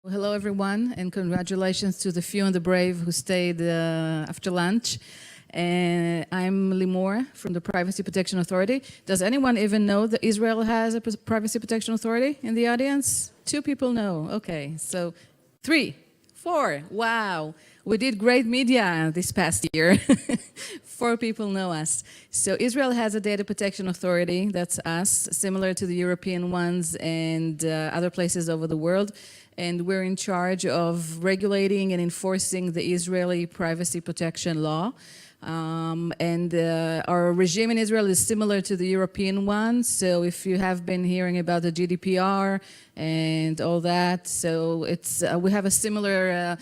Hello, everyone, and congratulations to the few and the brave who stayed after lunch. I'm Limor from the Privacy Protection Authority. Does anyone even know that Israel has a Privacy Protection Authority in the audience? 2 people know. Okay, so 3, 4. Wow. We did great media this past year. 4 people know us. So Israel has a data protection authority, that's us, similar to the European ones and other places over the world. And we're in charge of regulating and enforcing the Israeli privacy protection law. Our regime in Israel is similar to the European one. So if you have been hearing about the GDPR and all that, so it's we have a similar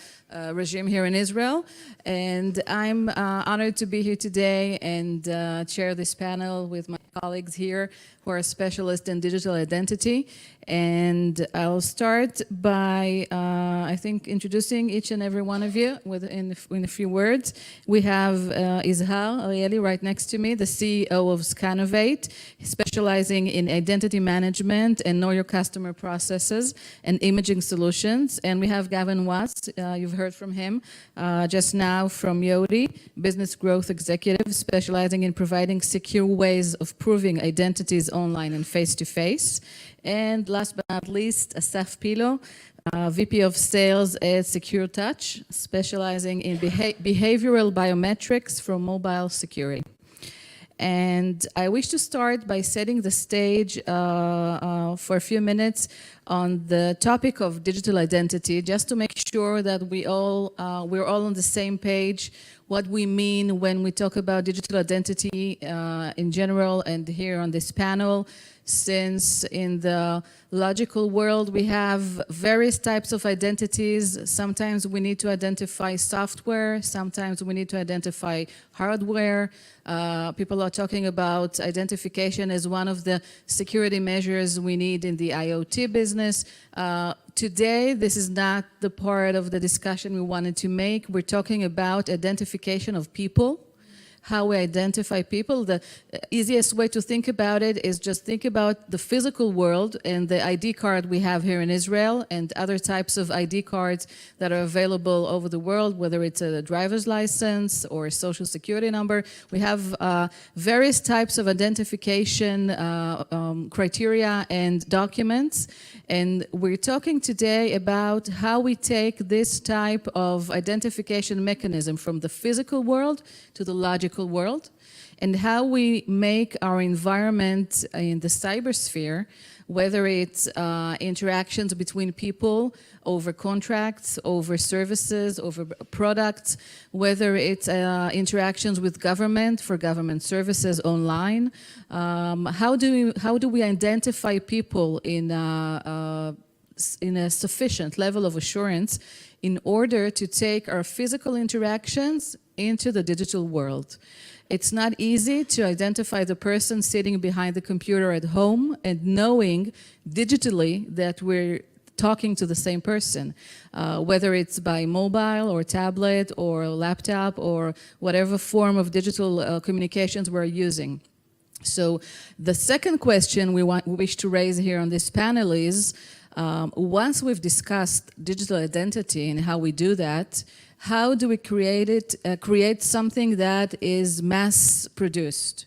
regime here in Israel. And I'm honored to be here today and chair this panel with my colleagues here who are specialists in digital identity. And I'll start by, I think, introducing each and every one of you in a few words. We have Izhar Arieli right next to me, the CEO of Scanovate, specializing in identity management and know your customer processes and imaging solutions. And we have Gavin Watts, you've heard from him just now from Yoti, business growth executive, specializing in providing secure ways of proving identities online and face-to-face. And last but not least, Asaf Pilo, VP of Sales at Secure Touch, specializing in behavioral biometrics for mobile security. And I wish to start by setting the stage for a few minutes on the topic of digital identity, just to make sure that we're all on the same page, what we mean when we talk about digital identity in general and here on this panel. Since in the logical world we have various types of identities. Sometimes we need to identify software, sometimes we need to identify hardware. People are talking about identification as one of the security measures we need in the IoT business. Today, this is not the part of the discussion we wanted to make. We're talking about identification of people. How we identify people. The easiest way to think about it is just think about the physical world and the ID card we have here in Israel and other types of ID cards that are available over the world, whether it's a driver's license or a social security number. We have various types of identification criteria and documents. And we're talking today about how we take this type of identification mechanism from the physical world to the logical world, and how we make our environment in the cybersphere, whether it's interactions between people over contracts, over services, over products, whether it's interactions with government for government services online. How do we identify people in a sufficient level of assurance in order to take our physical interactions into the digital world? It's not easy to identify the person sitting behind the computer at home and knowing digitally that we're talking to the same person, whether it's by mobile or tablet or laptop or whatever form of digital communications we're using. So the second question we wish to raise here on this panel is, once we've discussed digital identity and how we do that, how do we create something that is mass-produced?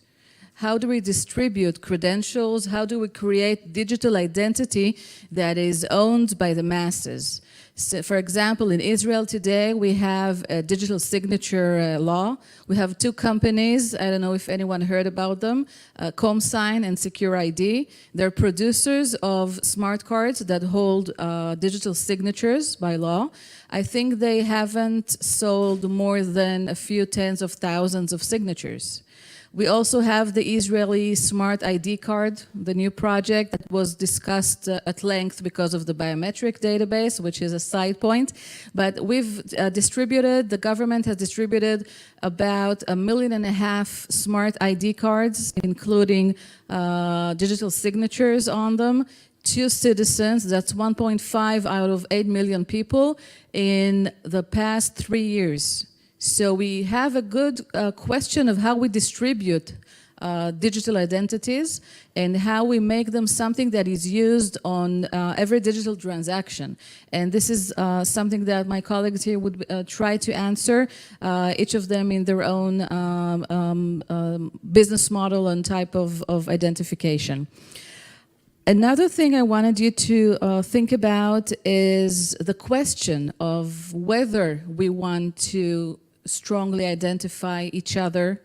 How do we distribute credentials? How do we create digital identity that is owned by the masses? So, for example, in Israel today, we have a digital signature law. We have 2 companies, I don't know if anyone heard about them, ComSign and Secure ID. They're producers of smart cards that hold digital signatures by law. I think they haven't sold more than a few tens of thousands of signatures. We also have the Israeli Smart ID card, the new project that was discussed at length because of the biometric database, which is a side point. But we've the government has distributed about 1.5 million smart ID cards, including digital signatures on them, to citizens. That's 1.5 out of 8 million people in the past 3 years. So we have a good question of how we distribute digital identities and how we make them something that is used on every digital transaction. And this is something that my colleagues here would try to answer, each of them in their own business model and type of identification. Another thing I wanted you to think about is the question of whether we want to strongly identify each other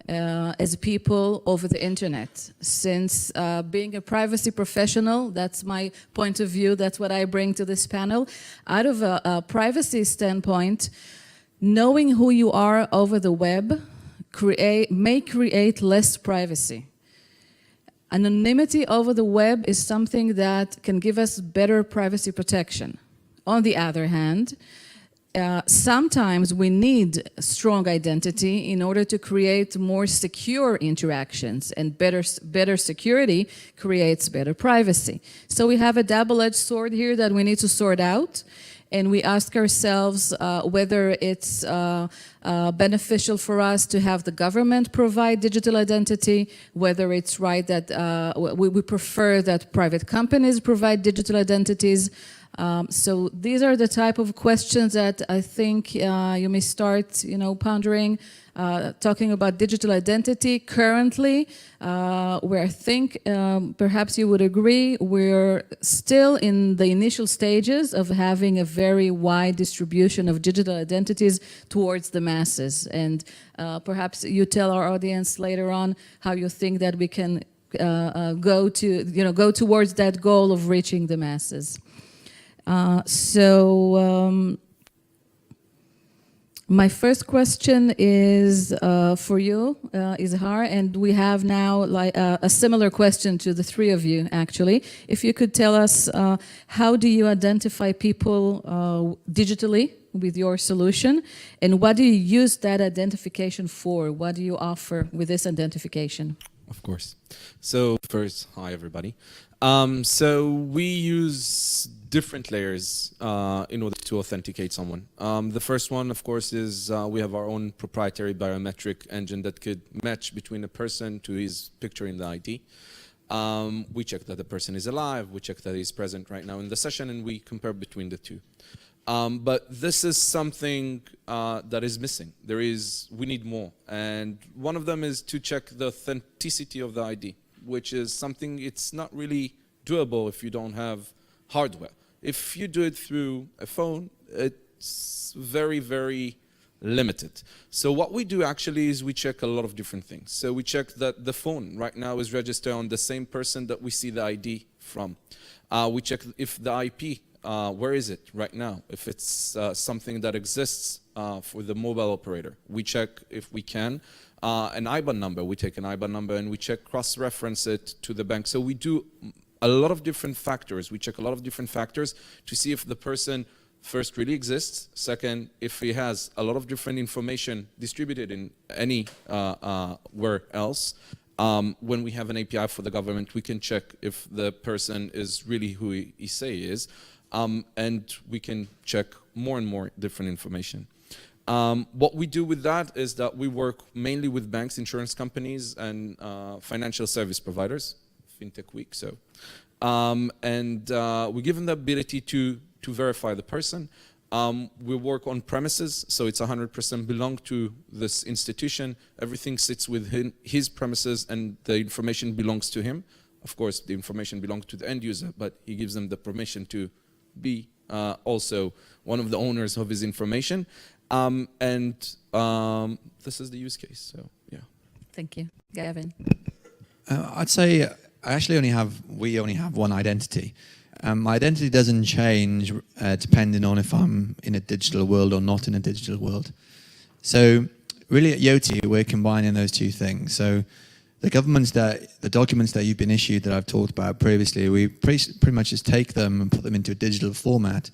as people over the internet. Since being a privacy professional, that's my point of view, that's what I bring to this panel. Out of a privacy standpoint, knowing who you are over the web may create less privacy. Anonymity over the web is something that can give us better privacy protection. On the other hand, sometimes we need strong identity in order to create more secure interactions, and better security creates better privacy. So we have a double-edged sword here that we need to sort out, and we ask ourselves whether it's beneficial for us to have the government provide digital identity, whether it's right that we prefer that private companies provide digital identities. So these are the type of questions that I think you may start, pondering, talking about digital identity. Currently, where I think perhaps you would agree, we're still in the initial stages of having a very wide distribution of digital identities towards the masses. And perhaps you tell our audience later on how you think that we can go towards that goal of reaching the masses. My first question is for you, Izhar, and we have now a similar question to the three of you, actually. If you could tell us, how do you identify people digitally with your solution, and what do you use that identification for? What do you offer with this identification? Of course. So first, hi everybody. So we use different layers in order to authenticate someone. The first one, of course, is we have our own proprietary biometric engine that could match between a person to his picture in the ID. We check that the person is alive, we check that he's present right now in the session, and we compare between the two. But this is something that is missing. We need more. And one of them is to check the authenticity of the ID, which is something it's not really doable if you don't have hardware. If you do it through a phone, it's very, very limited. So what we do actually is we check a lot of different things. So we check that the phone right now is registered on the same person that we see the ID from. We check if the IP, where is it right now? If it's something that exists for the mobile operator. We check if we can. An IBAN number, we take an IBAN number and we check, cross-reference it to the bank. So we do a lot of different factors. We check a lot of different factors to see if the person first really exists. Second, if he has a lot of different information distributed in anywhere else. When we have an API for the government, we can check if the person is really who he say he is. And we can check more and more different information. What we do with that is that we work mainly with banks, insurance companies, and financial service providers, FinTech Week. So, we give them the ability to verify the person. We work on premises, so it's 100% belong to this institution. Everything sits within his premises, and the information belongs to him. Of course, the information belongs to the end user, but he gives them the permission to be also one of the owners of his information. This is the use case, so yeah. Thank you. Gavin? I'd say we only have one identity. My identity doesn't change depending on if I'm in a digital world or not in a digital world. So really at Yoti, we're combining those two things. So the documents that you've been issued that I've talked about previously, we pretty much just take them and put them into a digital format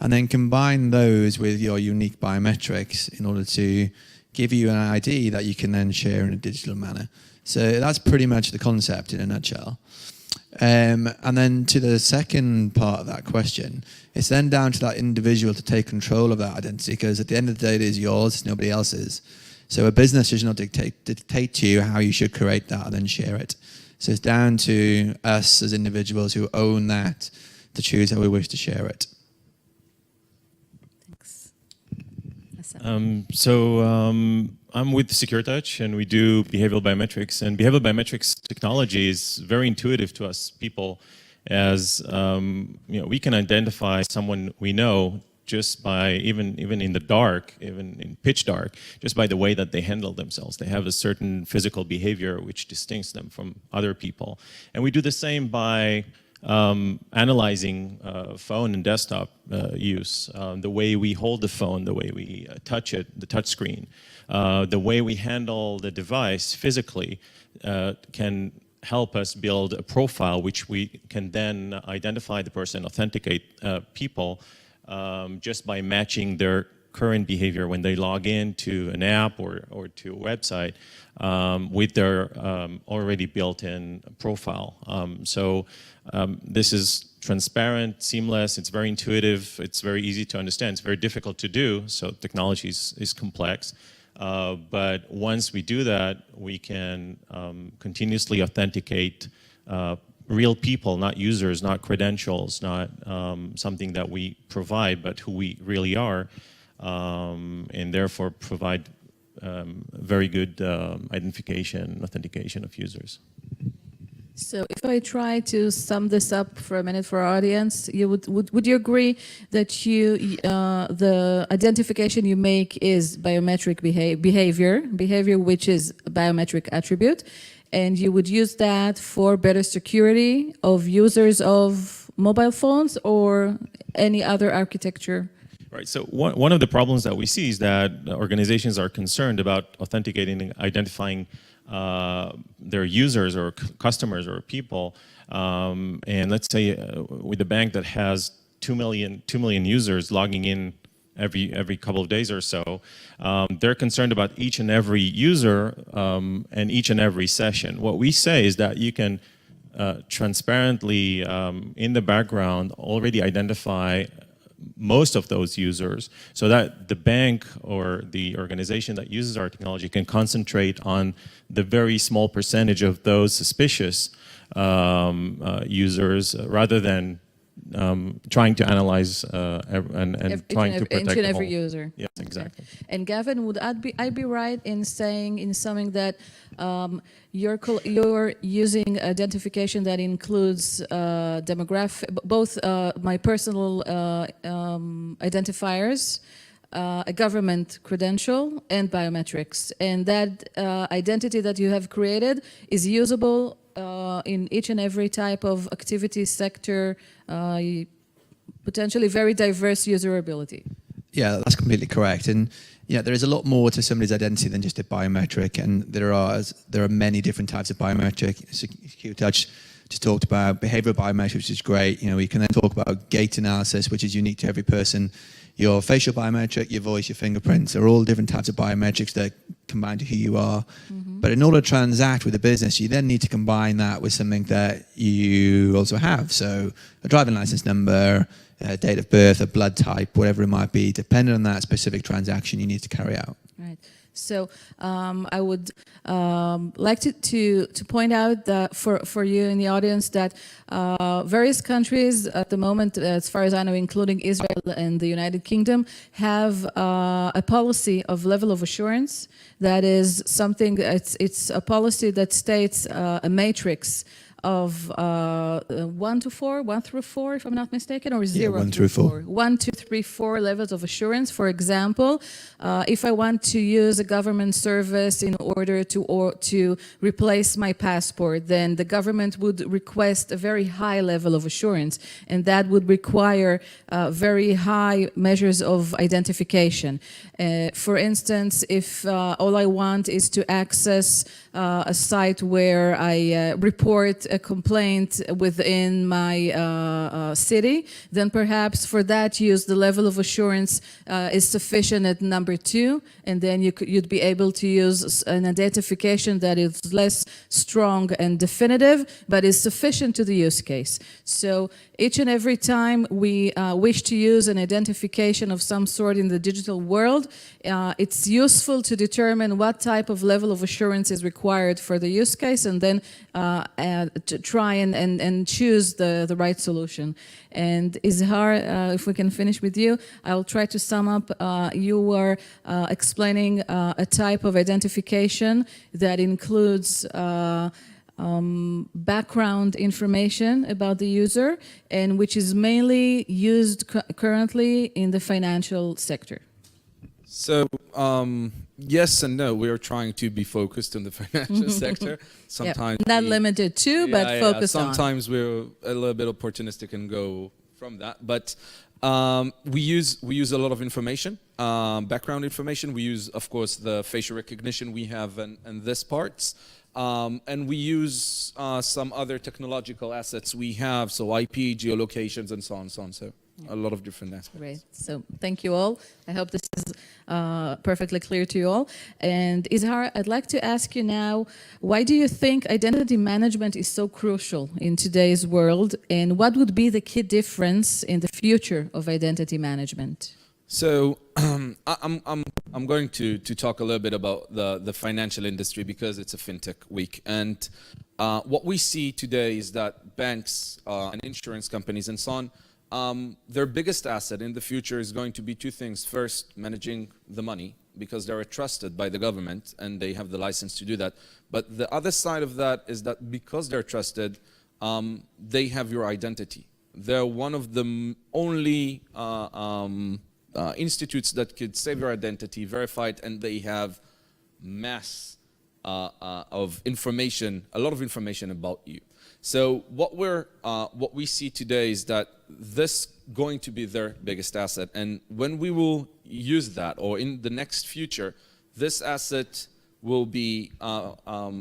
and then combine those with your unique biometrics in order to give you an ID that you can then share in a digital manner. So that's pretty much the concept in a nutshell. And then to the second part of that question, it's then down to that individual to take control of that identity, because at the end of the day, it is yours, nobody else's. So a business should not dictate to you how you should create that and then share it. So it's down to us as individuals who own that to choose how we wish to share it. Thanks. I'm with SecureTouch, and we do behavioral biometrics. And behavioral biometrics technology is very intuitive to us people, as we can identify someone we know just by even in the dark, even in pitch dark, just by the way that they handle themselves. They have a certain physical behavior which distinguishes them from other people. And we do the same by analyzing phone and desktop use, the way we hold the phone, the way we touch it, the touch screen, the way we handle the device physically can help us build a profile which we can then identify the person, authenticate people just by matching their current behavior when they log in to an app or to a website with their already built-in profile. This is transparent, seamless, it's very intuitive, it's very easy to understand, it's very difficult to do, so technology is complex. But once we do that, we can continuously authenticate real people, not users, not credentials, not something that we provide, but who we really are, and therefore provide very good identification, authentication of users. So if I try to sum this up for a minute for our audience, would you agree that the identification you make is biometric behavior which is a biometric attribute, and you would use that for better security of users of mobile phones or any other architecture? Right, so one of the problems that we see is that organizations are concerned about authenticating and identifying their users or customers or people. And let's say with a bank that has 2 million users logging in every couple of days or so, they're concerned about each and every user and each and every session. What we say is that you can transparently, in the background, already identify most of those users so that the bank or the organization that uses our technology can concentrate on the very small percentage of those suspicious users rather than trying to analyze and trying to protect each and the every whole. user. Yes, exactly. And Gavin, would I be right in saying, in summing, that you're using identification that includes demographic, both my personal identifiers, a government credential, and biometrics, and that identity that you have created is usable in each and every type of activity sector, potentially very diverse userability. Yeah, that's completely correct. And there is a lot more to somebody's identity than just a biometric, and there are many different types of biometric. SecureTouch just talked about behavioral biometrics, which is great. We can then talk about gait analysis, which is unique to every person. Your facial biometric, your voice, your fingerprints are all different types of biometrics that combine to who you are. Mm-hmm. But in order to transact with a business, you then need to combine that with something that you also have. So a driving license number, a date of birth, a blood type, whatever it might be, depending on that specific transaction you need to carry out. Right. So I would like to point out that for you in the audience that various countries at the moment, as far as I know, including Israel and the United Kingdom, have a policy of level of assurance. That is something, it's a policy that states a matrix of 1 to 4, 1 through 4, if I'm not mistaken, or 0 1 through 4. 1, 2, 3, 4 levels of assurance. For example, if I want to use a government service in order to replace my passport, then the government would request a very high level of assurance, and that would require very high measures of identification. For instance, if all I want is to access a site where I report a complaint within my city, then perhaps for that use the level of assurance is sufficient at number 2, and then you'd be able to use an identification that is less strong and definitive, but is sufficient to the use case. So each and every time we wish to use an identification of some sort in the digital world, it's useful to determine what type of level of assurance is required for the use case, and then to try and choose the right solution. And Izhar, if we can finish with you, I'll try to sum up. You were explaining a type of identification that includes background information about the user, and which is mainly used currently in the financial sector. So yes and no. We are trying to be focused in the financial sector. Sometimes not limited to, but focused on. Sometimes we're a little bit opportunistic and go from that. But we use a lot of information, background information. We use, of course, the facial recognition we have and this parts. And we use some other technological assets we have, so IP, geolocations, and so on and so on. So a lot of different aspects. Great. So thank you all. I hope this is perfectly clear to you all. And Izhar, I'd like to ask you now, why do you think identity management is so crucial in today's world? And what would be the key difference in the future of identity management? So I'm going to talk a little bit about the financial industry because it's a fintech week. And what we see today is that banks and insurance companies and so on, their biggest asset in the future is going to be two things. First, managing the money, because they're trusted by the government and they have the license to do that. But the other side of that is that because they're trusted, they have your identity. They're one of the only institutes that could save your identity, verify it, and they have mass of information, a lot of information about you. So what we see today is that this going to be their biggest asset, and when we will use that, or in the next future, this asset will be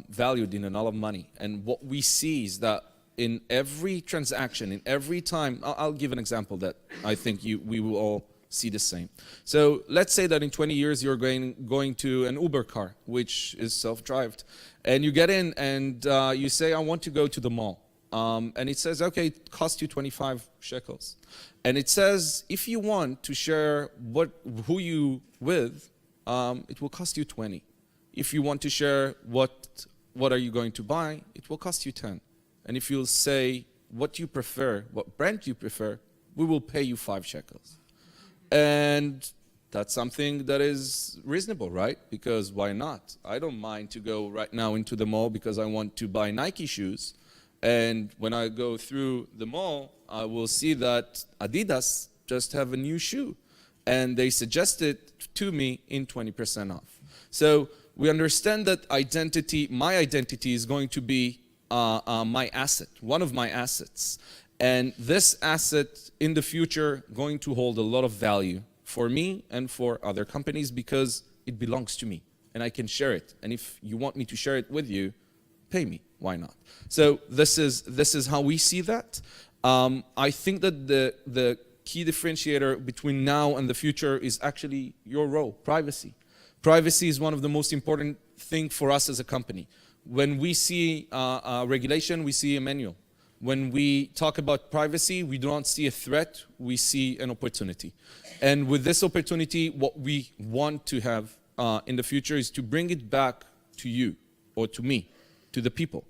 valued in a lot of money. And what we see is that in every transaction, in every time, I'll give an example that I think we will all see the same. So let's say that in 20 years you're going to an Uber car, which is self-driving, and you get in and you say, I want to go to the mall. And it says, okay, it costs you 25 shekels. And it says, if you want to share who you with, it will cost you 20. If you want to share what are you going to buy, it will cost you 10. And if you'll say what you prefer, what brand you prefer, we will pay you 5 shekels. And that's something that is reasonable, right? Because why not? I don't mind to go right now into the mall because I want to buy Nike shoes. And when I go through the mall, I will see that Adidas just have a new shoe. And they suggest it to me in 20% off. So we understand that my identity is going to be my asset, one of my assets. And this asset in the future going to hold a lot of value for me and for other companies because it belongs to me and I can share it. And if you want me to share it with you, pay me. Why not? So this is how we see that. I think that the key differentiator between now and the future is actually your role, privacy. Privacy is one of the most important things for us as a company. When we see regulation, we see a manual. When we talk about privacy, we do not see a threat, we see an opportunity. And with this opportunity, what we want to have in the future is to bring it back to you, or to me, to the people.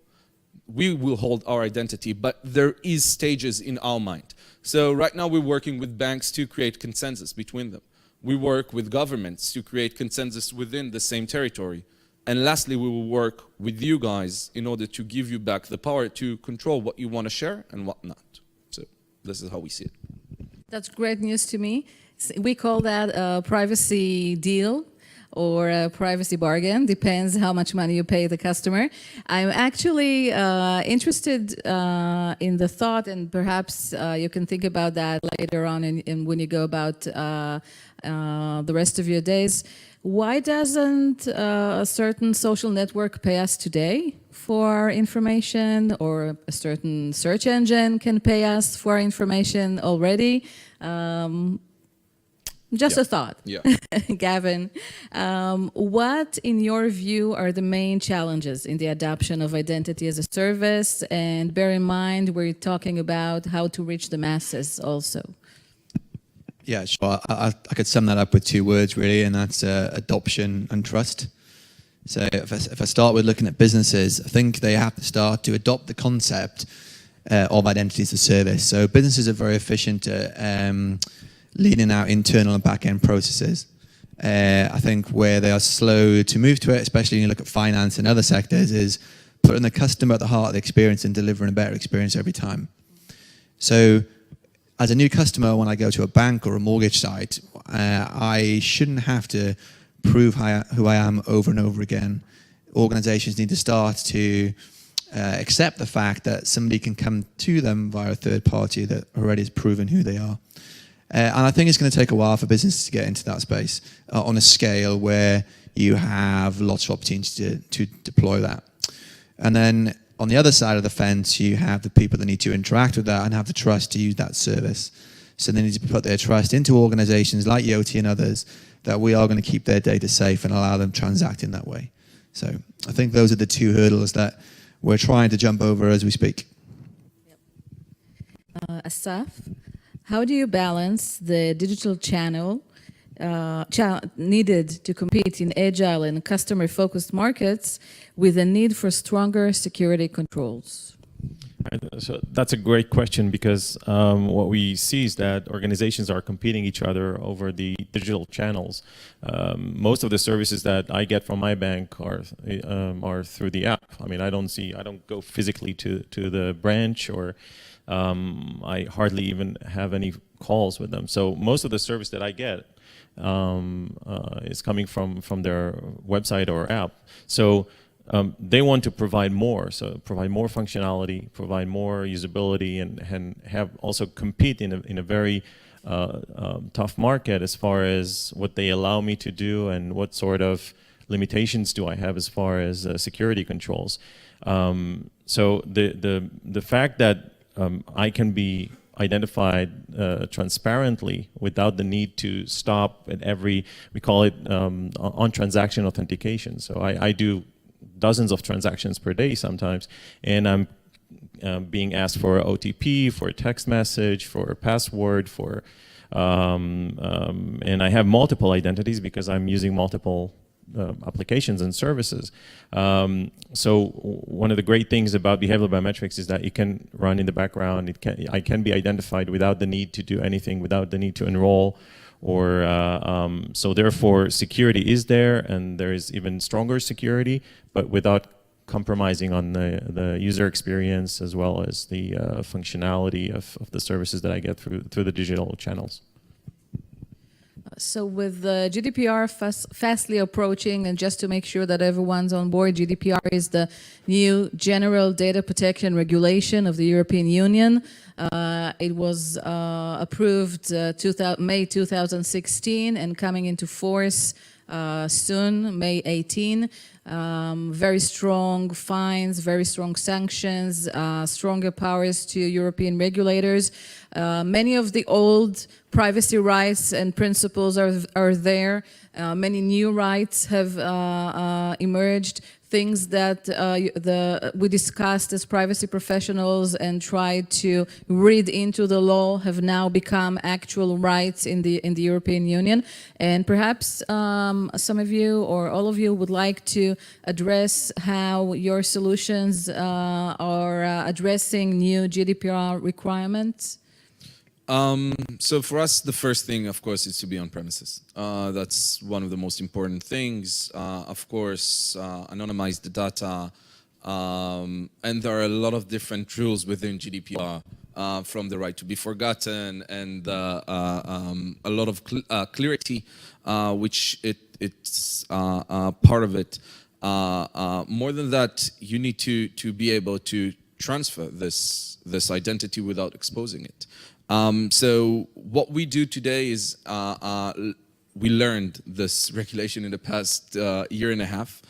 We will hold our identity, but there is stages in our mind. So right now we're working with banks to create consensus between them. We work with governments to create consensus within the same territory. And lastly, we will work with you guys in order to give you back the power to control what you want to share and what not. So this is how we see it. That's great news to me. We call that a privacy deal or a privacy bargain, depends how much money you pay the customer. I'm actually interested in the thought, and perhaps you can think about that later on when you go about the rest of your days. Why doesn't a certain social network pay us today for information, or a certain search engine can pay us for information already? Just Yeah. a thought. Yeah. Gavin, what, in your view, are the main challenges in the adoption of identity as a service? And bear in mind, we're talking about how to reach the masses also. Yeah, sure. I could sum that up with two words, really, and that's adoption and trust. So if I start with looking at businesses, I think they have to start to adopt the concept of identity as a service. So businesses are very efficient at leaning out internal and back-end processes. I think where they are slow to move to it, especially when you look at finance and other sectors, is putting the customer at the heart of the experience and delivering a better experience every time. So as a new customer, when I go to a bank or a mortgage site, I shouldn't have to prove who I am over and over again. Organizations need to start to accept the fact that somebody can come to them via a third party that already has proven who they are. And I think it's going to take a while for businesses to get into that space on a scale where you have lots of opportunities to deploy that. And then on the other side of the fence, you have the people that need to interact with that and have the trust to use that service. So they need to put their trust into organizations like Yoti and others that we are going to keep their data safe and allow them to transact in that way. So I think those are the two hurdles that we're trying to jump over as we speak. Asaf, how do you balance the digital channel needed to compete in agile and customer-focused markets with the need for stronger security controls? So that's a great question, because what we see is that organizations are competing each other over the digital channels. Most of the services that I get from my bank are through the app. I mean, I don't go physically to the branch, or I hardly even have any calls with them. So most of the service that I get is coming from their website or app. So they want to provide more, so provide more functionality, provide more usability, and have also compete in a very tough market as far as what they allow me to do and what sort of limitations do I have as far as security controls. So the fact that I can be identified transparently without the need to stop at every, we call it on-transaction authentication. So I do dozens of transactions per day sometimes, and I'm being asked for OTP, for a text message, for a password, for and I have multiple identities because I'm using multiple applications and services. So one of the great things about behavioral biometrics is that it can run in the background. I can be identified without the need to do anything, without the need to enroll, or so therefore security is there, and there is even stronger security, but without compromising on the user experience as well as the functionality of the services that I get through the digital channels. So with the GDPR fastly approaching, and just to make sure that everyone's on board, GDPR is the new General Data Protection Regulation of the European Union. It was approved May 2016 and coming into force soon, May 18. Very strong fines, very strong sanctions, stronger powers to European regulators. Many of the old privacy rights and principles are there. Many new rights have emerged. Things that we discussed as privacy professionals and tried to read into the law have now become actual rights in the European Union. And perhaps some of you or all of you would like to address how your solutions are addressing new GDPR requirements. So for us, the first thing, of course, is to be on premises. That's one of the most important things. Of course, anonymize the data. And there are a lot of different rules within GDPR, from the right to be forgotten and a lot of clarity, which it's part of it. More than that, you need to be able to transfer this identity without exposing it. So what we do today is we learned this regulation in the past year and a half.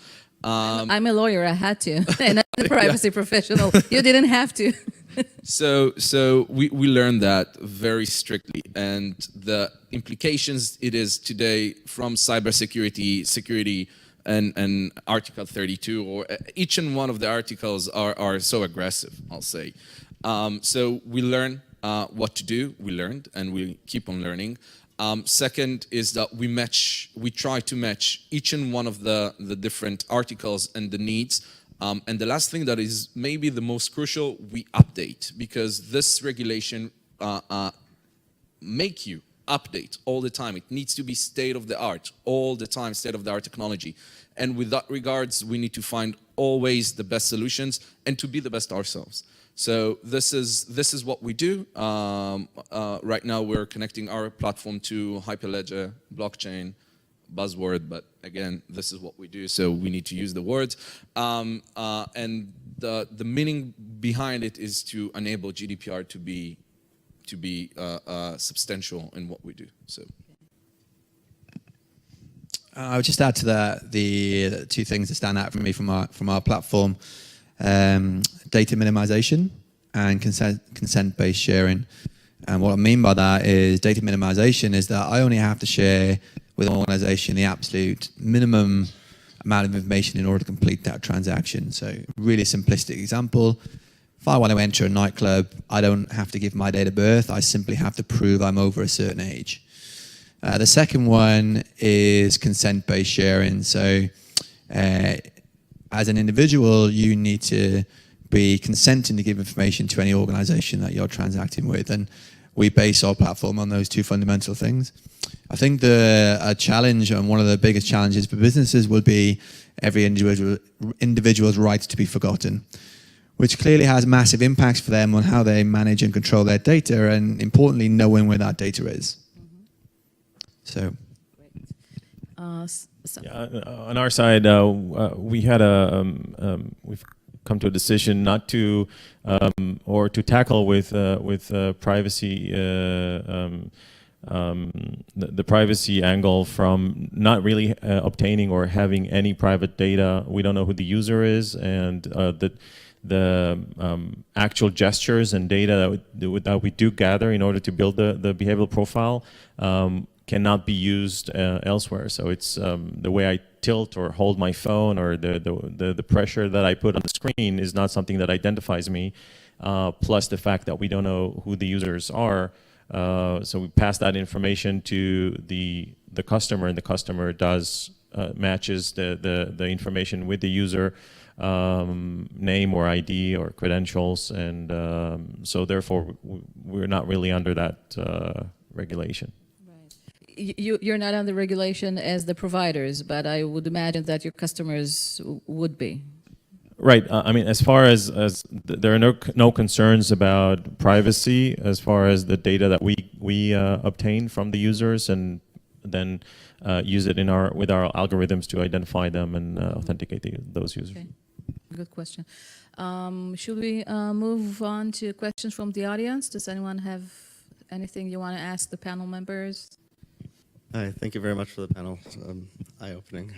I'm a lawyer. I had to, and I'm a privacy professional. You didn't have to. So we learned that very strictly, and the implications it is today from cybersecurity, security, and Article 32, or each and one of the articles are so aggressive, I'll say. So we learn what to do. We learned, and we keep on learning. Second is that we try to match each and one of the different articles and the needs. And the last thing that is maybe the most crucial, we update, because this regulation make you update all the time. It needs to be state of the art all the time, state of the art technology. And with that regards, we need to find always the best solutions and to be the best ourselves. So this is what we do. Right now we're connecting our platform to Hyperledger, blockchain, buzzword, but again, this is what we do, so we need to use the words. And the meaning behind it is to enable GDPR to be substantial in what we do. So. I would just add to that the two things that stand out for me from our platform: data minimization and consent-based sharing. And what I mean by that is data minimization is that I only have to share with an organization the absolute minimum amount of information in order to complete that transaction. So really simplistic example: if I want to enter a nightclub, I don't have to give my date of birth. I simply have to prove I'm over a certain age. The second one is consent-based sharing. So as an individual, you need to be consenting to give information to any organization that you're transacting with. And we base our platform on those two fundamental things. I think a challenge, and one of the biggest challenges for businesses, will be every individual's right to be forgotten, which clearly has massive impacts for them on how they manage and control their data, and importantly, knowing where that data is. So. On our side, we had we've come to a decision not to or to tackle with privacy the privacy angle from not really obtaining or having any private data. We don't know who the user is, and the actual gestures and data that we do gather in order to build the behavioral profile cannot be used elsewhere. So it's the way I tilt or hold my phone, or the pressure that I put on the screen is not something that identifies me, plus the fact that we don't know who the users are. So we pass that information to the customer, and the customer does matches the information with the user name or ID or credentials, and so therefore we're not really under that regulation. You're not under regulation as the providers, but I would imagine that your customers would be. Right. I mean, as far as there are no concerns about privacy as far as the data that we obtain from the users, and then use it with our algorithms to identify them and authenticate those users. Okay. Good question. Should we move on to questions from the audience? Does anyone have anything you want to ask the panel members? Hi, thank you very much for the panel. Eye-opening.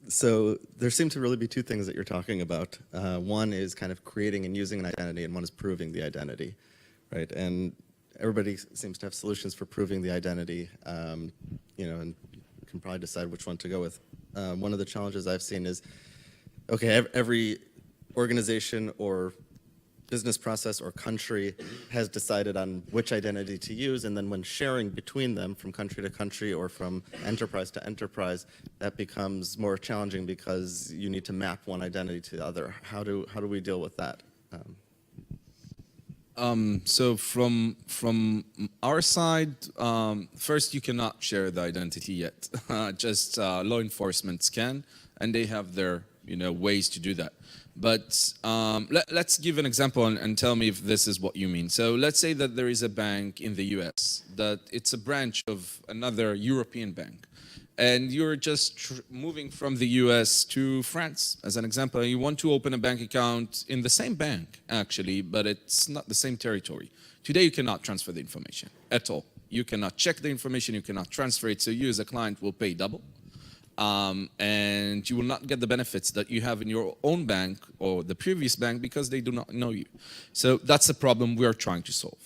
So there seem to really be two things that you're talking about. One is kind of creating and using an identity, and one is proving the identity, right? And everybody seems to have solutions for proving the identity, and you can probably decide which one to go with. One of the challenges I've seen is, okay, every organization or business process or country has decided on which identity to use, and then when sharing between them from country to country or from enterprise to enterprise, that becomes more challenging because you need to map one identity to the other. How do we deal with that? So from our side, first, you cannot share the identity yet. Just law enforcement can, and they have their ways to do that. But let's give an example and tell me if this is what you mean. So let's say that there is a bank in the US, that it's a branch of another European bank. And you're just moving from the US to France, as an example. You want to open a bank account in the same bank, actually, but it's not the same territory. Today, you cannot transfer the information at all. You cannot check the information, you cannot transfer it, so you as a client will pay double. And you will not get the benefits that you have in your own bank or the previous bank because they do not know you. So that's a problem we are trying to solve.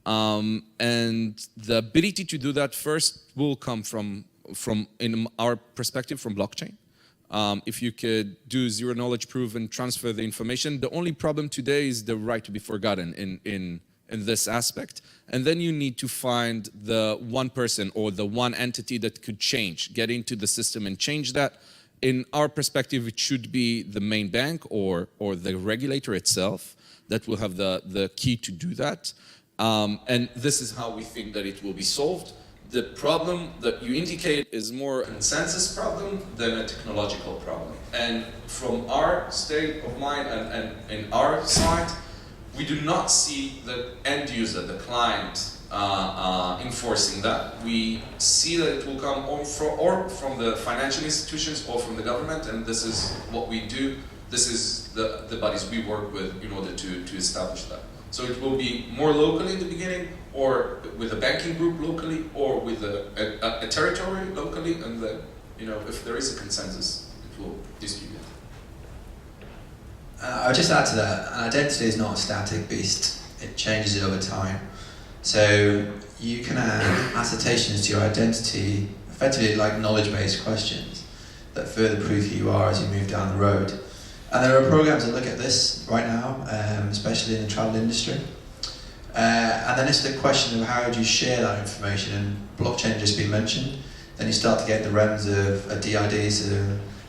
And the ability to do that first will come from in our perspective, from blockchain. If you could do zero knowledge proof and transfer the information, the only problem today is the right to be forgotten in this aspect. And then you need to find the one person or the one entity that could get into the system and change that. In our perspective, it should be the main bank or the regulator itself that will have the key to do that. And this is how we think that it will be solved. The problem that you indicate is more a consensus problem than a technological problem. And from our state of mind and in our side, we do not see the end user, the client, enforcing that. We see that it will come or from the financial institutions or from the government, and this is what we do. This is the bodies we work with in order to establish that. So it will be more locally in the beginning, or with a banking group locally, or with a territory locally, and then, if there is a consensus, it will distribute. I'll just add to that, an identity is not a static beast, it changes over time. So you can add assertions to your identity, effectively like knowledge-based questions, that further prove who you are as you move down the road. And there are programs that look at this right now, especially in the travel industry. And then it's the question of how do you share that information, and blockchain just been mentioned. Then you start to get the realms of DIDs,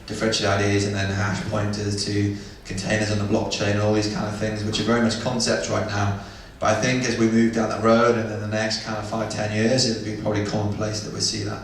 differential IDs, and then hash pointers to containers on the blockchain and all these kind of things, which are very much concepts right now. But I think as we move down that road and in the next kind of 5-10 years, it'll be probably commonplace that we see that.